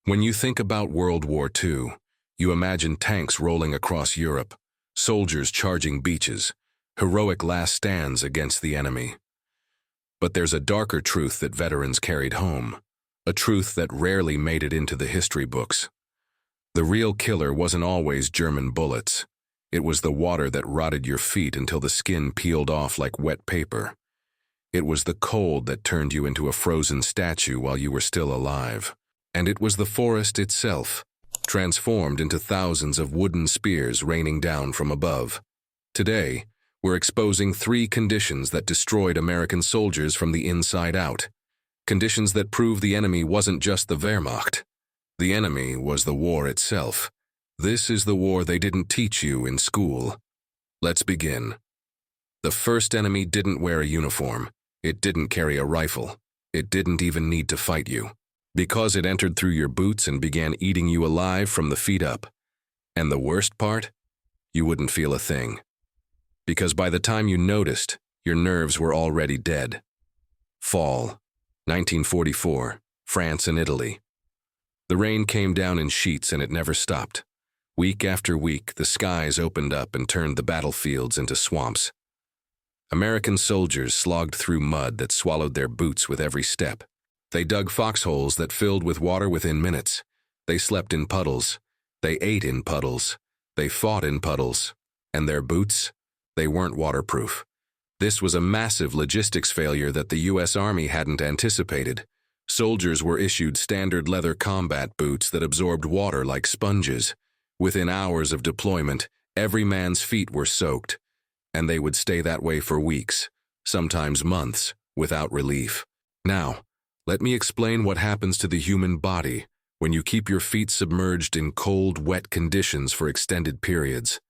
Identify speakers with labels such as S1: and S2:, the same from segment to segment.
S1: When you think about World War II, you imagine tanks rolling across Europe, soldiers charging beaches, heroic last stands against the enemy. But there's a darker truth that veterans carried home, a truth that rarely made it into the history books. The real killer wasn't always German bullets. It was the water that rotted your feet until the skin peeled off like wet paper. It was the cold that turned you into a frozen statue while you were still alive. And it was the forest itself, transformed into thousands of wooden spears raining down from above. Today, we're exposing 3 conditions that destroyed American soldiers from the inside out. Conditions that prove the enemy wasn't just the Wehrmacht. The enemy was the war itself. This is the war they didn't teach you in school. Let's begin. The first enemy didn't wear a uniform. It didn't carry a rifle. It didn't even need to fight you. Because it entered through your boots and began eating you alive from the feet up. And the worst part? You wouldn't feel a thing. Because by the time you noticed, your nerves were already dead. Fall, 1944, France and Italy. The rain came down in sheets and it never stopped. Week after week, the skies opened up and turned the battlefields into swamps. American soldiers slogged through mud that swallowed their boots with every step. They dug foxholes that filled with water within minutes. They slept in puddles. They ate in puddles. They fought in puddles. And their boots? They weren't waterproof. This was a massive logistics failure that the U.S. Army hadn't anticipated. Soldiers were issued standard leather combat boots that absorbed water like sponges. Within hours of deployment, every man's feet were soaked, and they would stay that way for weeks, sometimes months, without relief. Now, let me explain what happens to the human body when you keep your feet submerged in cold, wet conditions for extended periods.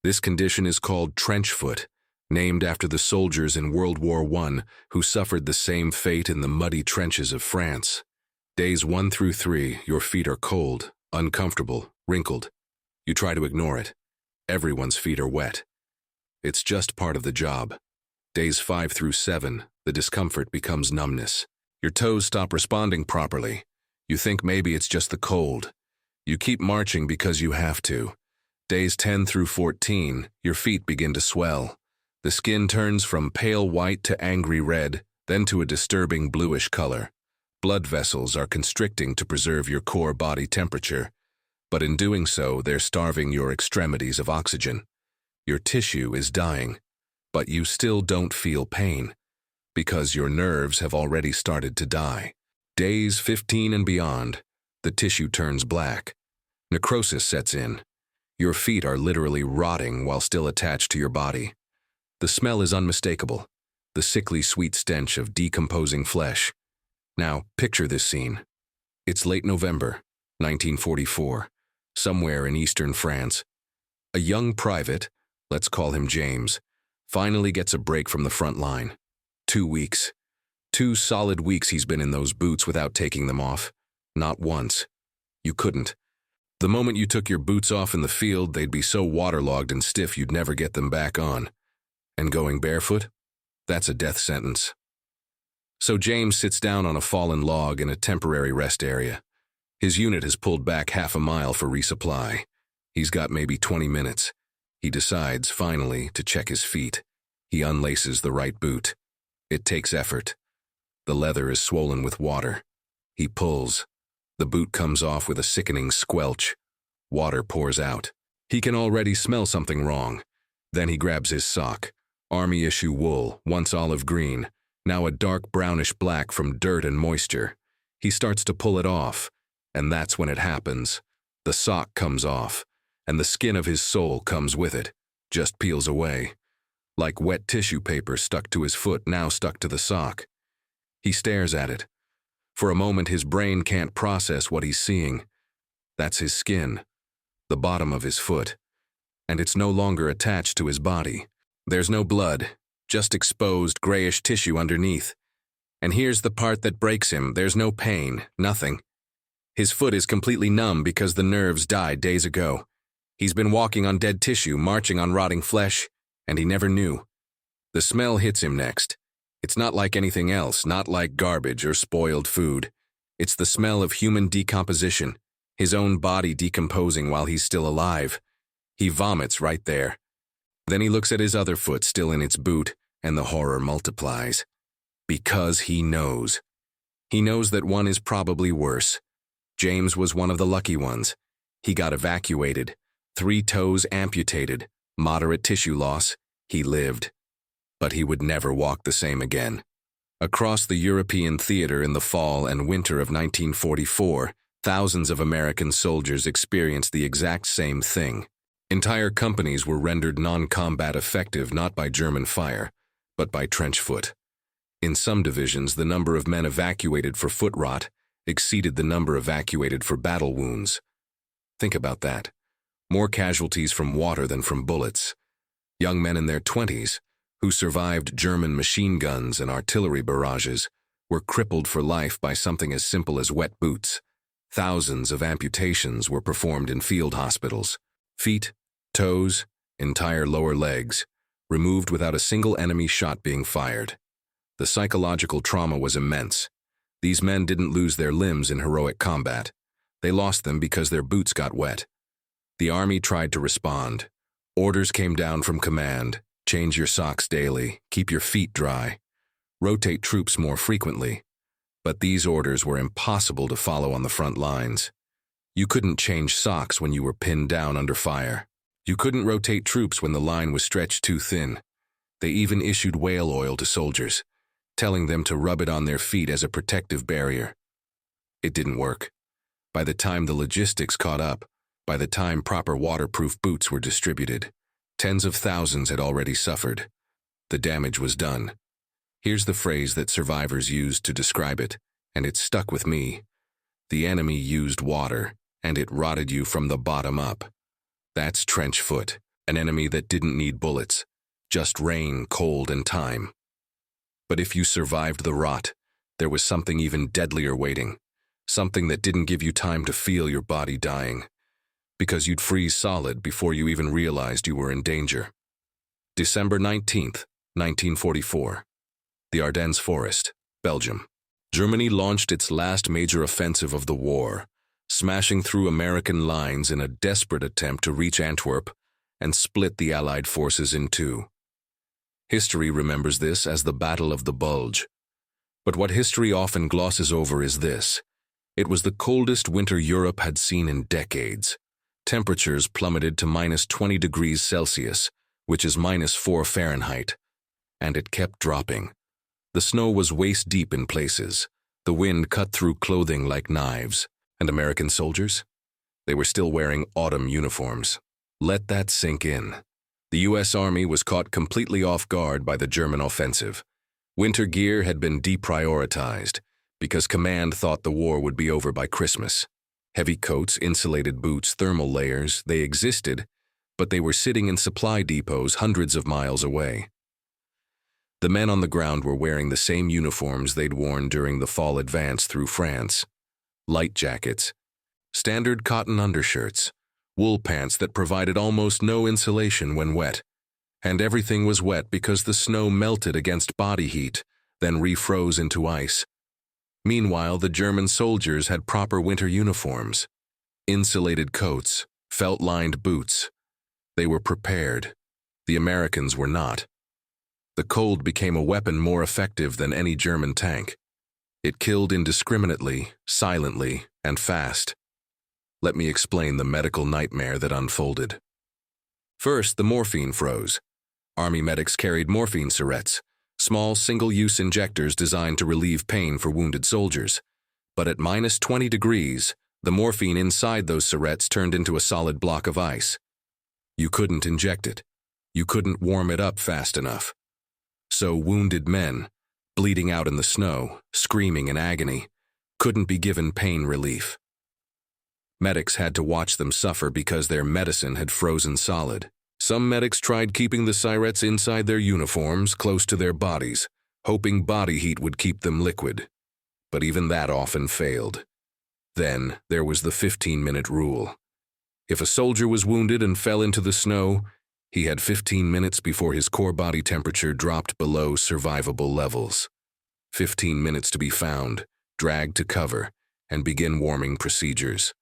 S1: This condition is called trench foot, named after the soldiers in World War I who suffered the same fate in the muddy trenches of France. Days 1 through 3, your feet are cold, uncomfortable, wrinkled. You try to ignore it. Everyone's feet are wet. It's just part of the job. Days 5 through 7, the discomfort becomes numbness. Your toes stop responding properly. You think maybe it's just the cold. You keep marching because you have to. Days 10 through 14, your feet begin to swell. The skin turns from pale white to angry red, then to a disturbing bluish color. Blood vessels are constricting to preserve your core body temperature, but in doing so, they're starving your extremities of oxygen. Your tissue is dying, but you still don't feel pain, because your nerves have already started to die. Days 15 and beyond, the tissue turns black. Necrosis sets in. Your feet are literally rotting while still attached to your body. The smell is unmistakable, the sickly sweet stench of decomposing flesh. Now, picture this scene. It's late November, 1944, somewhere in eastern France. A young private, let's call him James, finally gets a break from the front line. 2 weeks. 2 solid weeks he's been in those boots without taking them off. Not once. You couldn't. The moment you took your boots off in the field, they'd be so waterlogged and stiff you'd never get them back on. And going barefoot? That's a death sentence. So James sits down on a fallen log in a temporary rest area. His unit has pulled back half a mile for resupply. He's got maybe 20 minutes. He decides, finally, to check his feet. He unlaces the right boot. It takes effort. The leather is swollen with water. He pulls. The boot comes off with a sickening squelch. Water pours out. He can already smell something wrong. Then he grabs his sock. Army issue wool, once olive green, now a dark brownish black from dirt and moisture. He starts to pull it off, and that's when it happens. The sock comes off, and the skin of his sole comes with it, just peels away. Like wet tissue paper stuck to his foot, now stuck to the sock. He stares at it. For a moment, his brain can't process what he's seeing. That's his skin, the bottom of his foot, and it's no longer attached to his body. There's no blood, just exposed grayish tissue underneath. And here's the part that breaks him. There's no pain, nothing. His foot is completely numb because the nerves died days ago. He's been walking on dead tissue, marching on rotting flesh, and he never knew. The smell hits him next. It's not like anything else, not like garbage or spoiled food. It's the smell of human decomposition. his own body decomposing while he's still alive. He vomits right there. Then he looks at his other foot still in its boot, and the horror multiplies. Because he knows. He knows that one is probably worse. James was one of the lucky ones. He got evacuated, 3 toes amputated, moderate tissue loss. He lived. But he would never walk the same again. Across the European theater in the fall and winter of 1944, thousands of American soldiers experienced the exact same thing. Entire companies were rendered non-combat effective not by German fire, but by trench foot. In some divisions, the number of men evacuated for foot rot exceeded the number evacuated for battle wounds. Think about that. More casualties from water than from bullets. Young men in their 20s, who survived German machine guns and artillery barrages, were crippled for life by something as simple as wet boots. Thousands of amputations were performed in field hospitals. Feet, toes, entire lower legs, removed without a single enemy shot being fired. The psychological trauma was immense. These men didn't lose their limbs in heroic combat. They lost them because their boots got wet. The army tried to respond. Orders came down from command. Change your socks daily. Keep your feet dry. Rotate troops more frequently. But these orders were impossible to follow on the front lines. You couldn't change socks when you were pinned down under fire. You couldn't rotate troops when the line was stretched too thin. They even issued whale oil to soldiers, telling them to rub it on their feet as a protective barrier. It didn't work. By the time the logistics caught up, by the time proper waterproof boots were distributed, tens of thousands had already suffered. The damage was done. Here's the phrase that survivors used to describe it, and it stuck with me. The enemy used water, and it rotted you from the bottom up. That's trench foot, an enemy that didn't need bullets, just rain, cold, and time. But if you survived the rot, there was something even deadlier waiting, something that didn't give you time to feel your body dying, because you'd freeze solid before you even realized you were in danger. December 19th, 1944. The Ardennes Forest, Belgium. Germany launched its last major offensive of the war, smashing through American lines in a desperate attempt to reach Antwerp and split the Allied forces in two. History remembers this as the Battle of the Bulge. But what history often glosses over is this. It was the coldest winter Europe had seen in decades. Temperatures plummeted to -20 degrees Celsius, which is -4 Fahrenheit. And it kept dropping. The snow was waist-deep in places. The wind cut through clothing like knives. And American soldiers? They were still wearing autumn uniforms. Let that sink in. The U.S. Army was caught completely off guard by the German offensive. Winter gear had been deprioritized because command thought the war would be over by Christmas. Heavy coats, insulated boots, thermal layers, they existed, but they were sitting in supply depots hundreds of miles away. The men on the ground were wearing the same uniforms they'd worn during the fall advance through France. Light jackets, standard cotton undershirts, wool pants that provided almost no insulation when wet. And everything was wet because the snow melted against body heat, then refroze into ice. Meanwhile, the German soldiers had proper winter uniforms, insulated coats, felt-lined boots. They were prepared. The Americans were not. The cold became a weapon more effective than any German tank. It killed indiscriminately, silently, and fast. Let me explain the medical nightmare that unfolded. First, the morphine froze. Army medics carried morphine syrettes, small single-use injectors designed to relieve pain for wounded soldiers. But at -20 degrees, the morphine inside those syrettes turned into a solid block of ice. You couldn't inject it. You couldn't warm it up fast enough. So wounded men, bleeding out in the snow, screaming in agony, couldn't be given pain relief. Medics had to watch them suffer because their medicine had frozen solid. Some medics tried keeping the syrettes inside their uniforms, close to their bodies, hoping body heat would keep them liquid. But even that often failed. Then there was the 15-minute rule. If a soldier was wounded and fell into the snow, he had 15 minutes before his core body temperature dropped below survivable levels. 15 minutes to be found, dragged to cover, and begin warming procedures.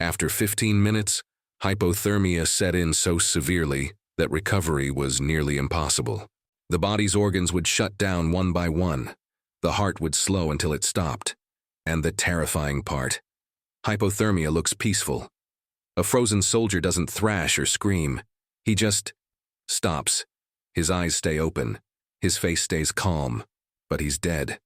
S1: After 15 minutes, hypothermia set in so severely that recovery was nearly impossible. The body's organs would shut down one by one. The heart would slow until it stopped. And the terrifying part: hypothermia looks peaceful. A frozen soldier doesn't thrash or scream. He just stops. His eyes stay open. His face stays calm. But he's dead.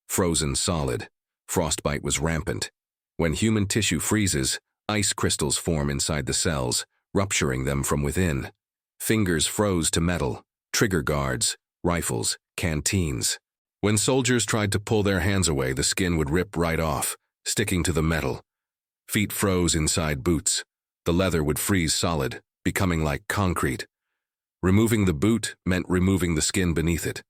S1: Frozen solid. Frostbite was rampant. When human tissue freezes, ice crystals form inside the cells, rupturing them from within. Fingers froze to metal. Trigger guards, rifles, canteens. When soldiers tried to pull their hands away, the skin would rip right off, sticking to the metal. Feet froze inside boots. The leather would freeze solid, becoming like concrete. Removing the boot meant removing the skin beneath it.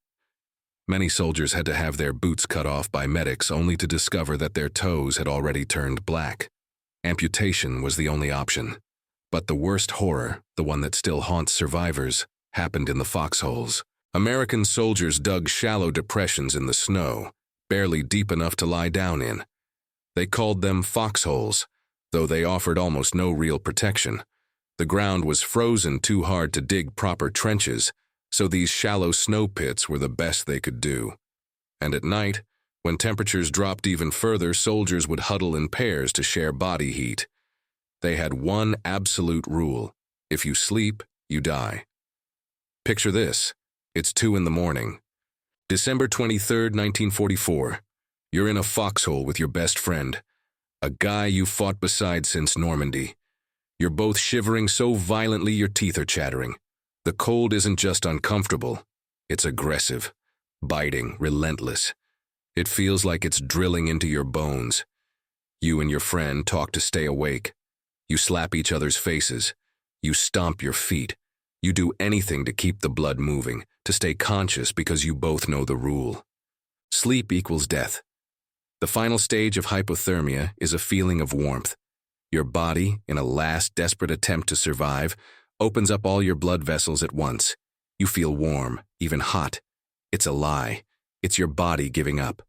S1: Many soldiers had to have their boots cut off by medics only to discover that their toes had already turned black. Amputation was the only option. But the worst horror, the one that still haunts survivors, happened in the foxholes. American soldiers dug shallow depressions in the snow, barely deep enough to lie down in. They called them foxholes, though they offered almost no real protection. The ground was frozen too hard to dig proper trenches, so these shallow snow pits were the best they could do. And at night, when temperatures dropped even further, soldiers would huddle in pairs to share body heat. They had one absolute rule: if you sleep, you die. Picture this. It's 2 in the morning. December 23rd, 1944. You're in a foxhole with your best friend, a guy you fought beside since Normandy. You're both shivering so violently your teeth are chattering. The cold isn't just uncomfortable, it's aggressive, biting, relentless. It feels like it's drilling into your bones. You and your friend talk to stay awake. You slap each other's faces. You stomp your feet. You do anything to keep the blood moving, to stay conscious because you both know the rule. Sleep equals death. The final stage of hypothermia is a feeling of warmth. Your body, in a last desperate attempt to survive, opens up all your blood vessels at once. You feel warm, even hot. It's a lie. It's your body giving up.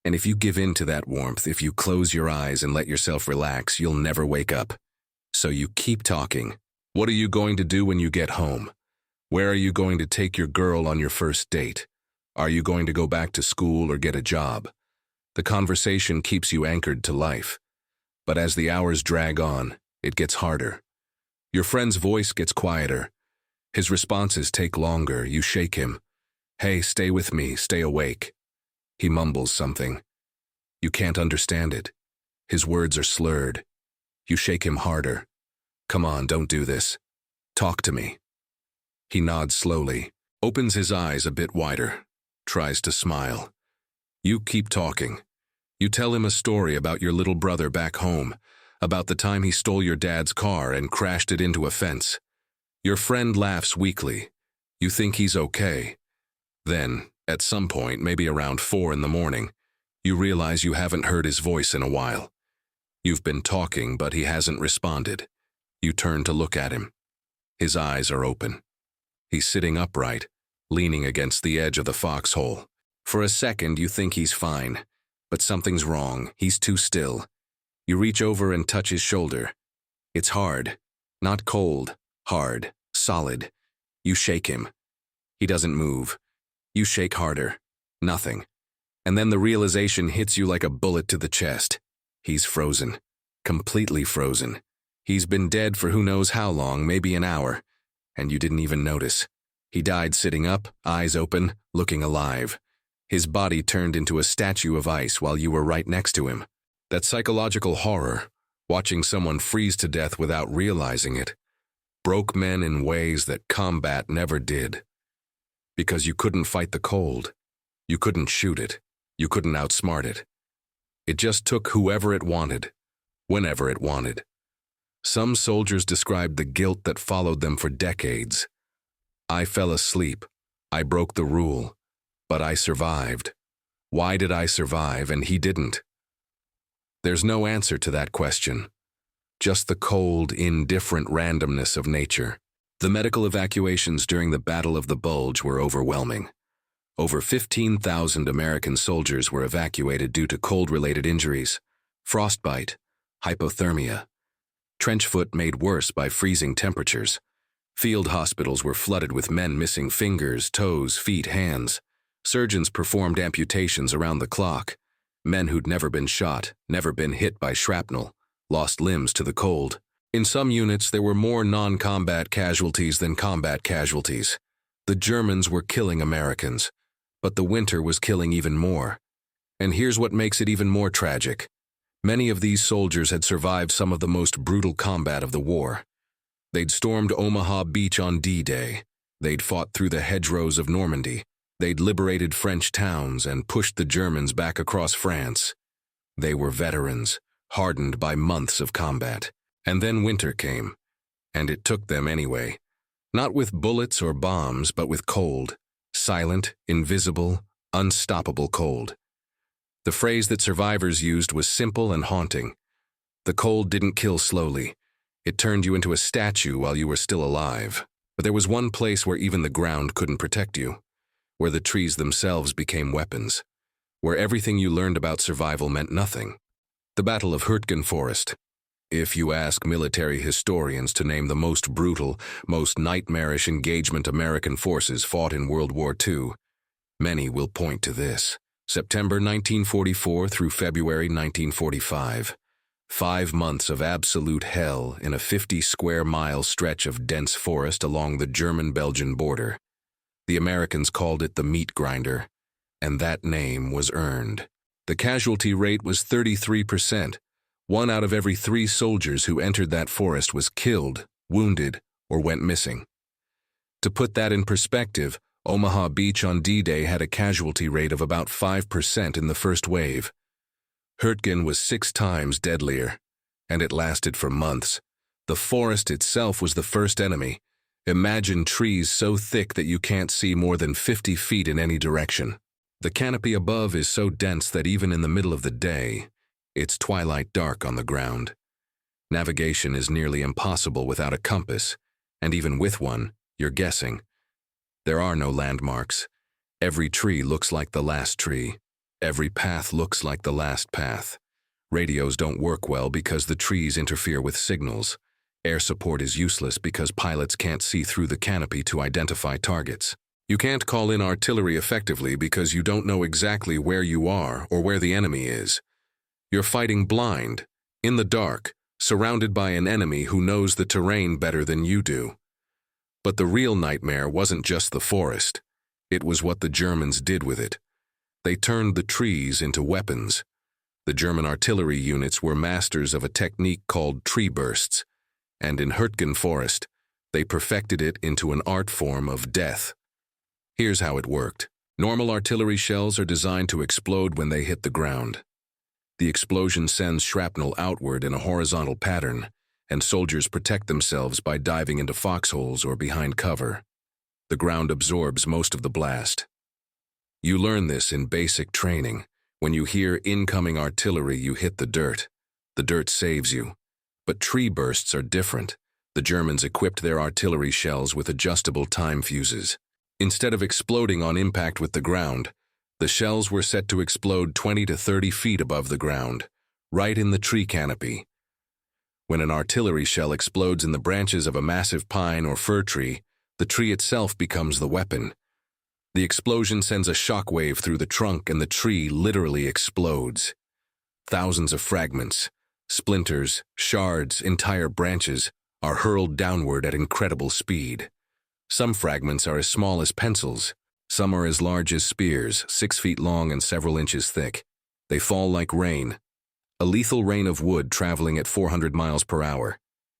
S1: And if you give in to that warmth, if you close your eyes and let yourself relax, you'll never wake up. So you keep talking. What are you going to do when you get home? Where are you going to take your girl on your first date? Are you going to go back to school or get a job? The conversation keeps you anchored to life. But as the hours drag on, it gets harder. Your friend's voice gets quieter. His responses take longer. You shake him. Hey, stay with me, stay awake. He mumbles something. You can't understand it. His words are slurred. You shake him harder. Come on, don't do this. Talk to me. He nods slowly, opens his eyes a bit wider, tries to smile. You keep talking. You tell him a story about your little brother back home, about the time he stole your dad's car and crashed it into a fence. Your friend laughs weakly. You think he's okay. Then, at some point, maybe around 4 in the morning, you realize you haven't heard his voice in a while. You've been talking, but he hasn't responded. You turn to look at him. His eyes are open. He's sitting upright, leaning against the edge of the foxhole. For a second, you think he's fine, but something's wrong. He's too still. You reach over and touch his shoulder. It's hard, not cold, hard, solid. You shake him. He doesn't move. You shake harder. Nothing. And then the realization hits you like a bullet to the chest. He's frozen. Completely frozen. He's been dead for who knows how long, maybe an hour. And you didn't even notice. He died sitting up, eyes open, looking alive. His body turned into a statue of ice while you were right next to him. That psychological horror, watching someone freeze to death without realizing it, broke men in ways that combat never did. Because you couldn't fight the cold. You couldn't shoot it. You couldn't outsmart it. It just took whoever it wanted, whenever it wanted. Some soldiers described the guilt that followed them for decades. I fell asleep. I broke the rule. But I survived. Why did I survive and he didn't? There's no answer to that question. Just the cold, indifferent randomness of nature. The medical evacuations during the Battle of the Bulge were overwhelming. Over 15,000 American soldiers were evacuated due to cold-related injuries, frostbite, hypothermia. trench foot made worse by freezing temperatures. Field hospitals were flooded with men missing fingers, toes, feet, hands. Surgeons performed amputations around the clock. Men who'd never been shot, never been hit by shrapnel, lost limbs to the cold. In some units, there were more non-combat casualties than combat casualties. The Germans were killing Americans, but the winter was killing even more. And here's what makes it even more tragic. Many of these soldiers had survived some of the most brutal combat of the war. They'd stormed Omaha Beach on D-Day. They'd fought through the hedgerows of Normandy. They'd liberated French towns and pushed the Germans back across France. They were veterans, hardened by months of combat. And then winter came, and it took them anyway. Not with bullets or bombs, but with cold. Silent, invisible, unstoppable cold. The phrase that survivors used was simple and haunting. The cold didn't kill slowly. It turned you into a statue while you were still alive. But there was one place where even the ground couldn't protect you, where the trees themselves became weapons, where everything you learned about survival meant nothing. The Battle of Hurtgen Forest. If you ask military historians to name the most brutal, most nightmarish engagement American forces fought in World War II, many will point to this. September 1944 through February 1945. 5 months of absolute hell in a 50-square-mile stretch of dense forest along the German-Belgian border. The Americans called it the meat grinder, and that name was earned. The casualty rate was 33%. 1 out of every 3 soldiers who entered that forest was killed, wounded, or went missing. To put that in perspective, Omaha Beach on D-Day had a casualty rate of about 5% in the first wave. Hurtgen was 6 times deadlier, and it lasted for months. The forest itself was the first enemy. Imagine trees so thick that you can't see more than 50 feet in any direction. The canopy above is so dense that even in the middle of the day, it's twilight dark on the ground. Navigation is nearly impossible without a compass, and even with one, you're guessing. There are no landmarks. Every tree looks like the last tree. Every path looks like the last path. Radios don't work well because the trees interfere with signals. Air support is useless because pilots can't see through the canopy to identify targets. You can't call in artillery effectively because you don't know exactly where you are or where the enemy is. You're fighting blind, in the dark, surrounded by an enemy who knows the terrain better than you do. But the real nightmare wasn't just the forest. It was what the Germans did with it. They turned the trees into weapons. The German artillery units were masters of a technique called tree bursts, and in Hurtgen Forest, they perfected it into an art form of death. Here's how it worked. Normal artillery shells are designed to explode when they hit the ground. The explosion sends shrapnel outward in a horizontal pattern, and soldiers protect themselves by diving into foxholes or behind cover. The ground absorbs most of the blast. You learn this in basic training. When you hear incoming artillery, you hit the dirt. The dirt saves you. But tree bursts are different. The Germans equipped their artillery shells with adjustable time fuses. Instead of exploding on impact with the ground, the shells were set to explode 20 to 30 feet above the ground, right in the tree canopy. When an artillery shell explodes in the branches of a massive pine or fir tree, the tree itself becomes the weapon. The explosion sends a shock wave through the trunk and the tree literally explodes. Thousands of fragments, splinters, shards, entire branches are hurled downward at incredible speed. Some fragments are as small as pencils. Some are as large as spears, 6 feet long and several inches thick. They fall like rain. A lethal rain of wood traveling at 400 miles per hour.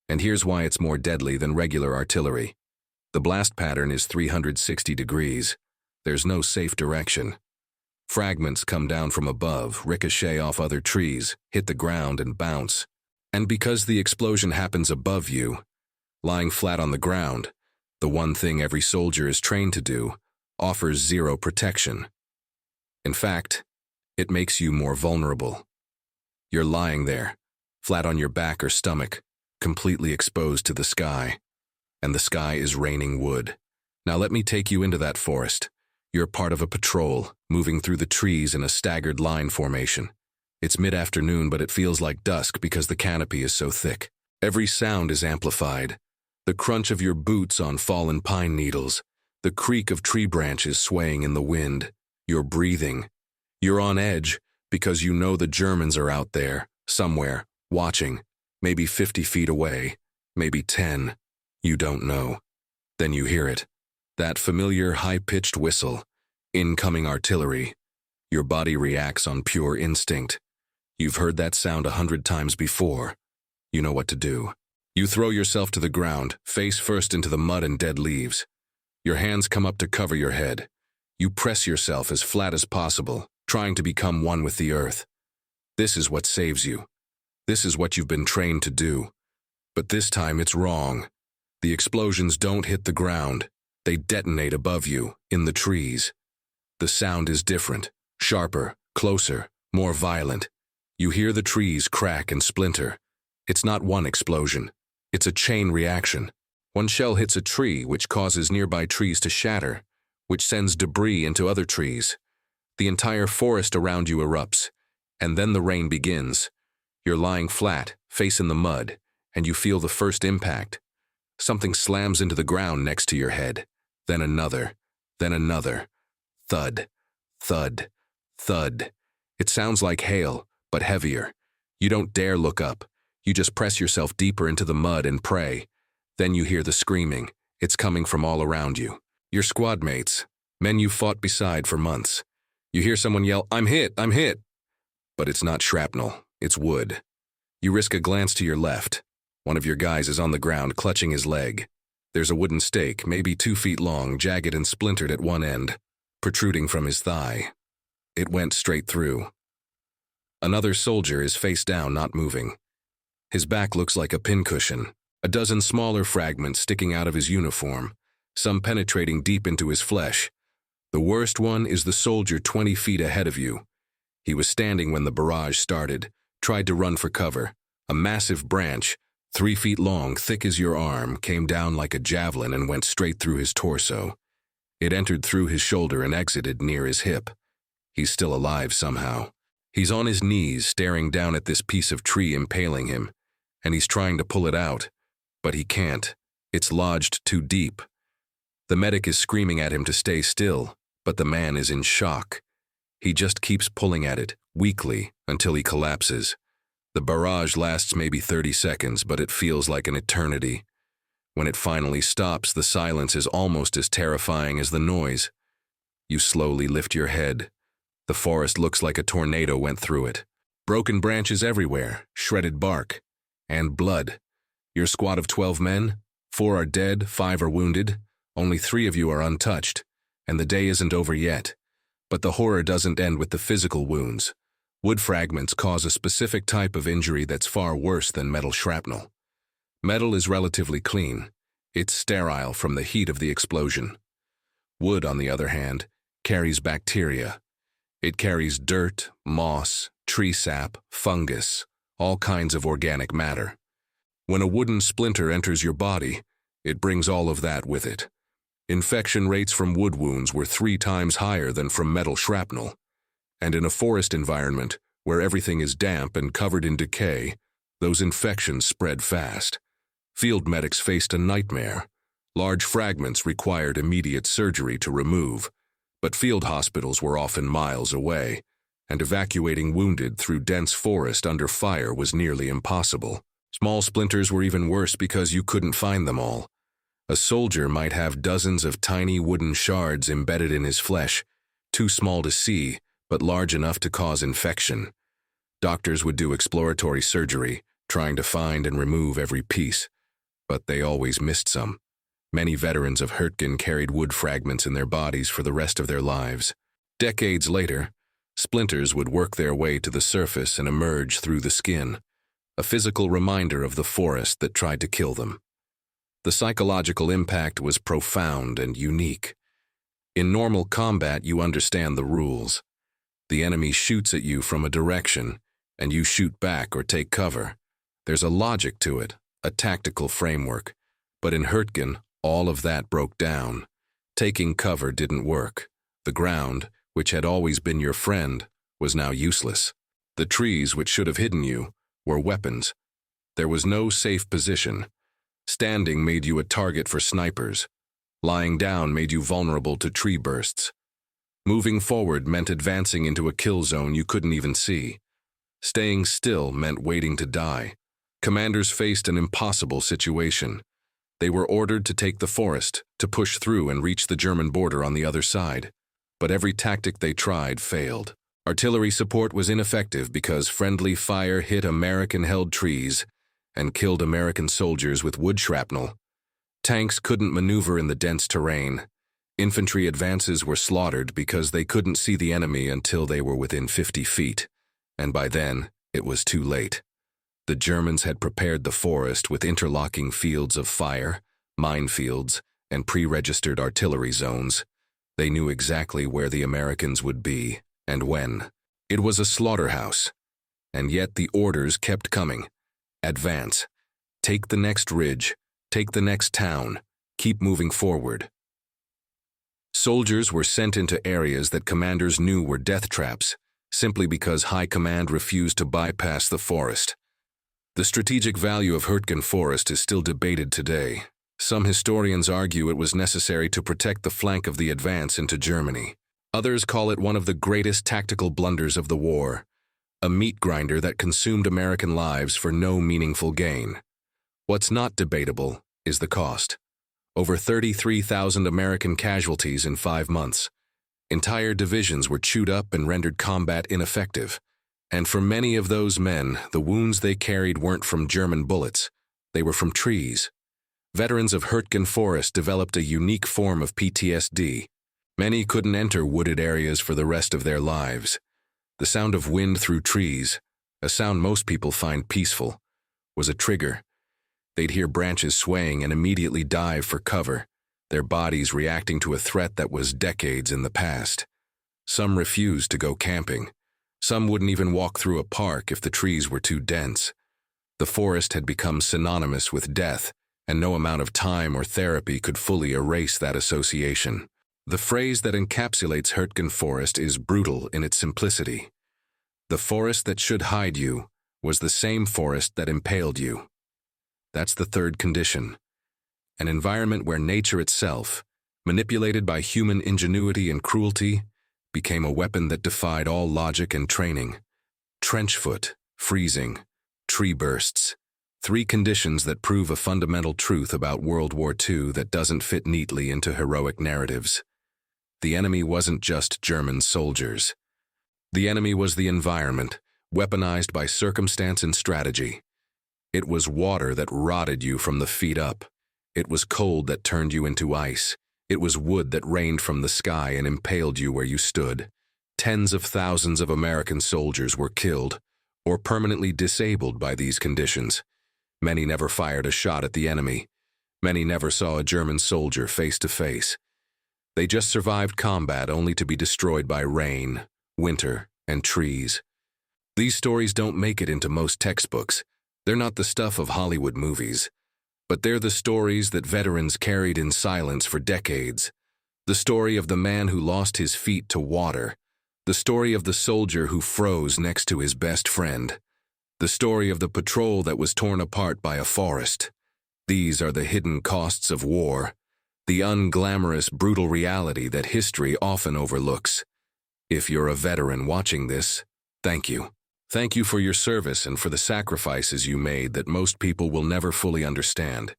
S1: And here's why it's more deadly than regular artillery. The blast pattern is 360 degrees. There's no safe direction. Fragments come down from above, ricochet off other trees, hit the ground and bounce. And because the explosion happens above you, lying flat on the ground, the one thing every soldier is trained to do, offers zero protection. In fact, it makes you more vulnerable. You're lying there, flat on your back or stomach, completely exposed to the sky. And the sky is raining wood. Now let me take you into that forest. You're part of a patrol, moving through the trees in a staggered line formation. It's mid-afternoon, but it feels like dusk because the canopy is so thick. Every sound is amplified. The crunch of your boots on fallen pine needles, the creak of tree branches swaying in the wind. You're breathing. You're on edge because you know the Germans are out there, somewhere, watching, maybe 50 feet away, maybe 10. You don't know. Then you hear it. That familiar high-pitched whistle. Incoming artillery. Your body reacts on pure instinct. You've heard that sound 100 times before. You know what to do. You throw yourself to the ground, face first into the mud and dead leaves. Your hands come up to cover your head. You press yourself as flat as possible, trying to become one with the earth. This is what saves you. This is what you've been trained to do. But this time it's wrong. The explosions don't hit the ground. They detonate above you, in the trees. The sound is different, sharper, closer, more violent. You hear the trees crack and splinter. It's not one explosion. It's a chain reaction. One shell hits a tree, which causes nearby trees to shatter, which sends debris into other trees. The entire forest around you erupts, and then the rain begins. You're lying flat, face in the mud, and you feel the first impact. Something slams into the ground next to your head. Then another. Thud, thud, thud. It sounds like hail, but heavier. You don't dare look up. You just press yourself deeper into the mud and pray. Then you hear the screaming. It's coming from all around you. Your squad mates, men you fought beside for months. You hear someone yell, "I'm hit, I'm hit!" But it's not shrapnel, it's wood. You risk a glance to your left. One of your guys is on the ground clutching his leg. There's a wooden stake, maybe 2 feet long, jagged and splintered at one end, protruding from his thigh. It went straight through. Another soldier is face down, not moving. His back looks like a pincushion, a dozen smaller fragments sticking out of his uniform, some penetrating deep into his flesh. The worst one is the soldier 20 feet ahead of you. He was standing when the barrage started, tried to run for cover. A massive branch, 3 feet long, thick as your arm, came down like a javelin and went straight through his torso. It entered through his shoulder and exited near his hip. He's still alive somehow. He's on his knees, staring down at this piece of tree impaling him, and he's trying to pull it out, but he can't. It's lodged too deep. The medic is screaming at him to stay still, but the man is in shock. He just keeps pulling at it, weakly, until he collapses. The barrage lasts maybe 30 seconds, but it feels like an eternity. When it finally stops, the silence is almost as terrifying as the noise. You slowly lift your head. The forest looks like a tornado went through it. Broken branches everywhere, shredded bark, and blood. Your squad of 12 men, 4 are dead, 5 are wounded, only 3 of you are untouched, and the day isn't over yet. But the horror doesn't end with the physical wounds. Wood fragments cause a specific type of injury that's far worse than metal shrapnel. Metal is relatively clean. It's sterile from the heat of the explosion. Wood, on the other hand, carries bacteria. It carries dirt, moss, tree sap, fungus, all kinds of organic matter. When a wooden splinter enters your body, it brings all of that with it. Infection rates from wood wounds were 3 times higher than from metal shrapnel. And in a forest environment, where everything is damp and covered in decay, those infections spread fast. Field medics faced a nightmare. Large fragments required immediate surgery to remove, but field hospitals were often miles away, and evacuating wounded through dense forest under fire was nearly impossible. Small splinters were even worse because you couldn't find them all. A soldier might have dozens of tiny wooden shards embedded in his flesh, too small to see, but large enough to cause infection. Doctors would do exploratory surgery, trying to find and remove every piece, but they always missed some. Many veterans of Hurtgen carried wood fragments in their bodies for the rest of their lives. Decades later, splinters would work their way to the surface and emerge through the skin, a physical reminder of the forest that tried to kill them. The psychological impact was profound and unique. In normal combat, you understand the rules. The enemy shoots at you from a direction, and you shoot back or take cover. There's a logic to it, a tactical framework. But in Hurtgen, all of that broke down. Taking cover didn't work. The ground, which had always been your friend, was now useless. The trees, which should have hidden you, were weapons. There was no safe position. Standing made you a target for snipers. Lying down made you vulnerable to tree bursts. Moving forward meant advancing into a kill zone you couldn't even see. Staying still meant waiting to die. Commanders faced an impossible situation. They were ordered to take the forest, to push through and reach the German border on the other side. But every tactic they tried failed. Artillery support was ineffective because friendly fire hit American-held trees and killed American soldiers with wood shrapnel. Tanks couldn't maneuver in the dense terrain. Infantry advances were slaughtered because they couldn't see the enemy until they were within 50 feet, and by then, it was too late. The Germans had prepared the forest with interlocking fields of fire, minefields, and pre-registered artillery zones. They knew exactly where the Americans would be and when. It was a slaughterhouse, and yet the orders kept coming. Advance. Take the next ridge. Take the next town. Keep moving forward. Soldiers were sent into areas that commanders knew were death traps, simply because high command refused to bypass the forest. The strategic value of Hürtgen Forest is still debated today. Some historians argue it was necessary to protect the flank of the advance into Germany. Others call it one of the greatest tactical blunders of the war, a meat grinder that consumed American lives for no meaningful gain. What's not debatable is the cost. Over 33,000 American casualties in 5 months. Entire divisions were chewed up and rendered combat ineffective. And for many of those men, the wounds they carried weren't from German bullets. They were from trees. Veterans of Hürtgen Forest developed a unique form of PTSD. Many couldn't enter wooded areas for the rest of their lives. The sound of wind through trees, a sound most people find peaceful, was a trigger. They'd hear branches swaying and immediately dive for cover, their bodies reacting to a threat that was decades in the past. Some refused to go camping. Some wouldn't even walk through a park if the trees were too dense. The forest had become synonymous with death, and no amount of time or therapy could fully erase that association. The phrase that encapsulates Hürtgen Forest is brutal in its simplicity. The forest that should hide you was the same forest that impaled you. That's the third condition. An environment where nature itself, manipulated by human ingenuity and cruelty, became a weapon that defied all logic and training. Trench foot, freezing, tree bursts. 3 conditions that prove a fundamental truth about World War II that doesn't fit neatly into heroic narratives. The enemy wasn't just German soldiers. The enemy was the environment, weaponized by circumstance and strategy. It was water that rotted you from the feet up. It was cold that turned you into ice. It was wood that rained from the sky and impaled you where you stood. Tens of thousands of American soldiers were killed or permanently disabled by these conditions. Many never fired a shot at the enemy. Many never saw a German soldier face to face. They just survived combat only to be destroyed by rain, winter, and trees. These stories don't make it into most textbooks. They're not the stuff of Hollywood movies. But they're the stories that veterans carried in silence for decades. The story of the man who lost his feet to water. The story of the soldier who froze next to his best friend. The story of the patrol that was torn apart by a forest. These are the hidden costs of war, the unglamorous, brutal reality that history often overlooks. If you're a veteran watching this, thank you. Thank you for your service and for the sacrifices you made that most people will never fully understand.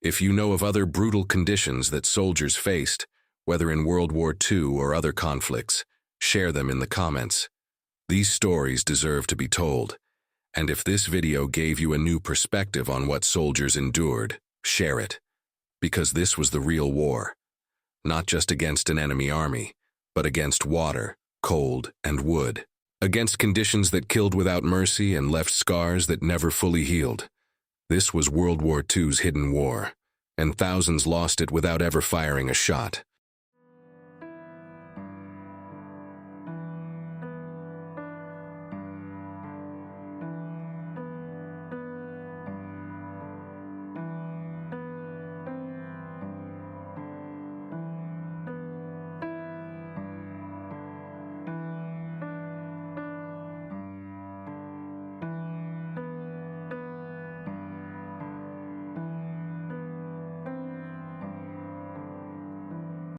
S1: If you know of other brutal conditions that soldiers faced, whether in World War II or other conflicts, share them in the comments. These stories deserve to be told. And if this video gave you a new perspective on what soldiers endured, share it. Because this was the real war. Not just against an enemy army, but against water, cold, and wood. Against conditions that killed without mercy and left scars that never fully healed. This was World War II's hidden war, and thousands lost it without ever firing a shot.